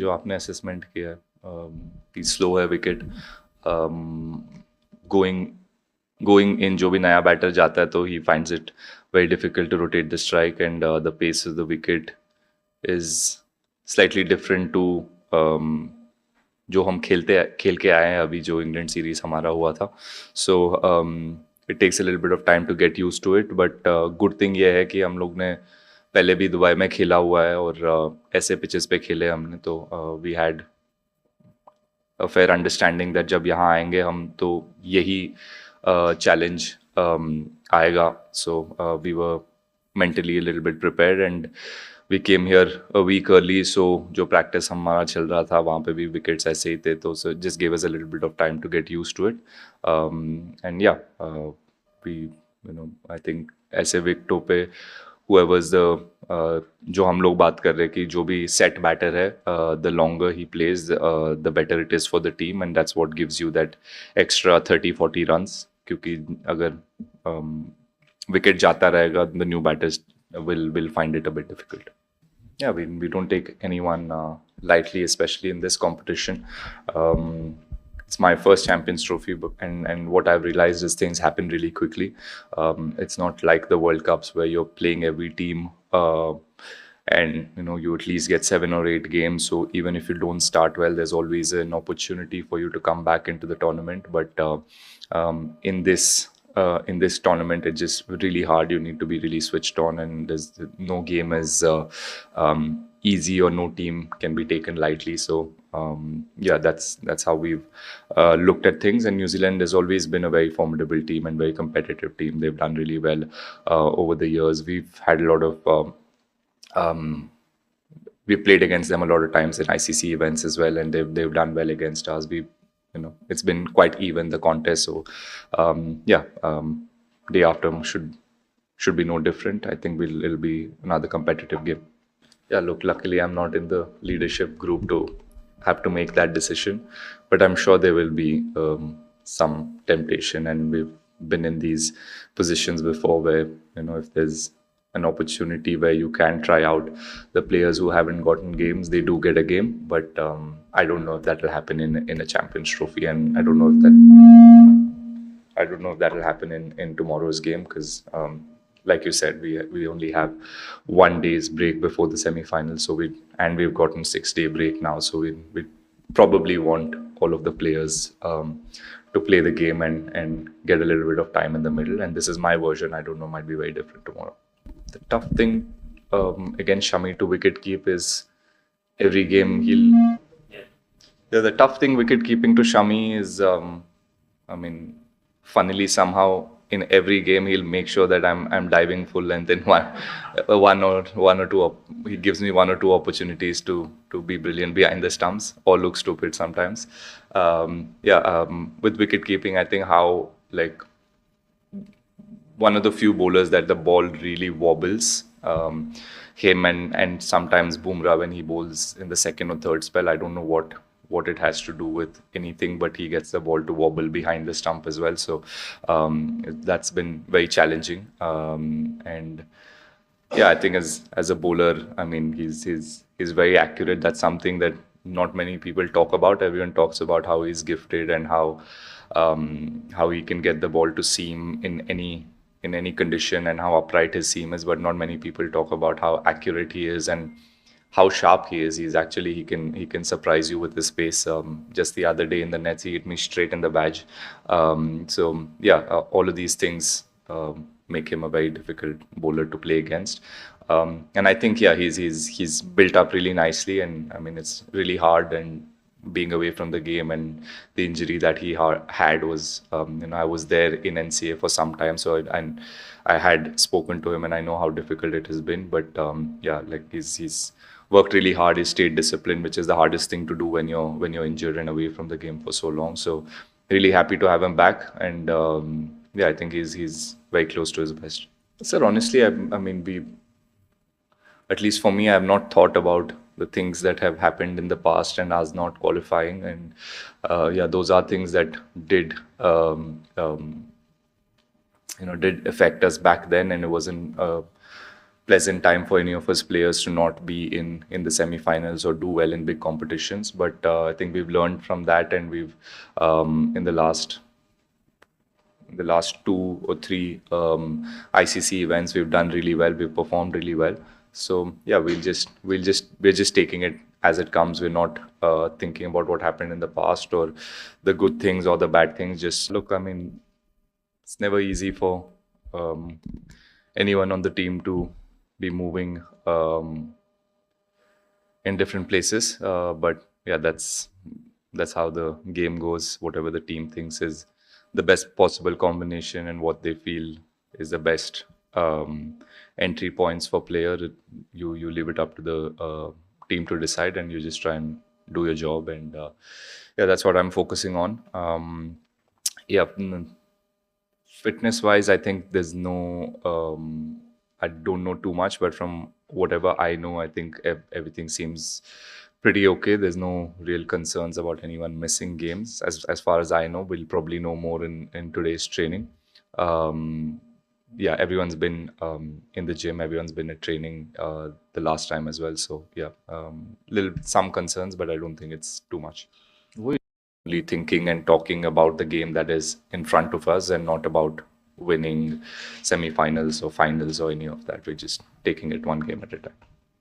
जो आपने असेसमेंट किया है कि स्लो है विकेट गोइंग गोइंग इन जो भी नया बैटर जाता है तो ही finds it very difficult to rotate the strike and the pace of the wicket is slightly different to जो हम खेल के आए हैं अभी जो इंग्लैंड सीरीज हमारा हुआ था so it takes a little bit of time to get used to it but good thing ये है कि हम लोग ने पहले भी दुबई में खेला हुआ है और ऐसे पिचेस पे खेले हमने तो we had a fair understanding that जब यहाँ आएंगे हम तो यही चैलेंज आएगा so we were mentally a little bit prepared and we came here a week early so जो practice हमारा चल रहा था वहाँ पे भी wickets ऐसे ही थे तो so just gave us a little bit of time to get used to it and yeah we you know I think ऐसे विकेटों पे whoever's the जो हम लोग बात कर रहे हैं कि जो भी सेट बैटर है the longer he plays the better it is for the team and that's what gives you that extra 30-40 runs क्योंकि अगर wicket jata rahega, the new batters will find it a bit difficult. Yeah, we don't take anyone lightly, especially in this competition. It's my first Champions Trophy, and what I've realized is things happen really quickly. It's not like the World Cups where you're playing every team. And you at least get 7 or 8 games, so even if you don't start well there's always an opportunity for you to come back into the tournament but in this tournament it's just really hard. You need to be really switched on and there's no game is easy or no team can be taken lightly, so yeah, that's how we've looked at things. And New Zealand has always been a very formidable team and very competitive team. They've done really well over the years. We've had a lot of we played against them a lot of times in ICC events as well, and they've done well against us. It's been quite even, the contest. So day after should be no different. I think it'll be another competitive game. Yeah, look, luckily I'm not in the leadership group to have to make that decision, but I'm sure there will be some temptation, and we've been in these positions before where if there's an opportunity where you can try out the players who haven't gotten games, they do get a game. But I don't know if that will happen in a Champions Trophy, and I don't know if that will happen in tomorrow's game because, like you said, we only have 1 day's break before the semi-final. So we've gotten 6-day break now. So we probably want all of the players to play the game and get a little bit of time in the middle. And this is my version. I don't know, might be very different tomorrow. The tough thing against Shami to wicket keep is every game he'll. Yeah, the tough thing wicket keeping to Shami is, funnily somehow in every game he'll make sure that I'm diving full length in one or two. He gives me 1 or 2 opportunities to be brilliant behind the stumps or look stupid sometimes. With wicket keeping, I think how one of the few bowlers that the ball really wobbles. Him and sometimes Bumrah when he bowls in the second or third spell. I don't know what it has to do with anything, but he gets the ball to wobble behind the stump as well. So that's been very challenging. And yeah, I think as a bowler, he's very accurate. That's something that not many people talk about. Everyone talks about how he's gifted and how he can get the ball to seam in any condition and how upright his seam is, but not many people talk about how accurate he is and how sharp he is. He can surprise you with his pace. Just the other day in the nets, he hit me straight in the badge. All of these things make him a very difficult bowler to play against. And I think he's built up really nicely, and it's really hard and being away from the game, and the injury that he had was I was there in NCA for some time, so I had spoken to him and I know how difficult it has been, but he's worked really hard. He stayed disciplined, which is the hardest thing to do when you're injured and away from the game for so long. So really happy to have him back, and I think he's very close to his best. Sir, honestly, we, at least for me, I have not thought about the things that have happened in the past and us not qualifying. And those are things that did did affect us back then, and it wasn't pleasant time for any of us players to not be in the semifinals or do well in big competitions. But I think we've learned from that, and we've in the last 2 or 3 ICC events, we've done really well. We've performed really well. So yeah, we're just taking it as it comes. We're not thinking about what happened in the past or the good things or the bad things. Just look, I mean, it's never easy for um, anyone on the team to be moving in different places. But yeah, that's how the game goes. Whatever the team thinks is the best possible combination and what they feel is the best entry points for player. You leave it up to the team to decide, and you just try and do your job. And yeah, that's what I'm focusing on. Yeah, fitness wise, I think there's no I don't know too much, but from whatever I know, I think everything seems pretty okay. There's no real concerns about anyone missing games as far as I know. We'll probably know more in today's training. um yeah, everyone's been in the gym, everyone's been at training the last time as well. So yeah, little some concerns, but I don't think it's too much. We're only thinking and talking about the game that is in front of us and not about winning semi-finals or finals or any of that. We're just taking it one game at a time.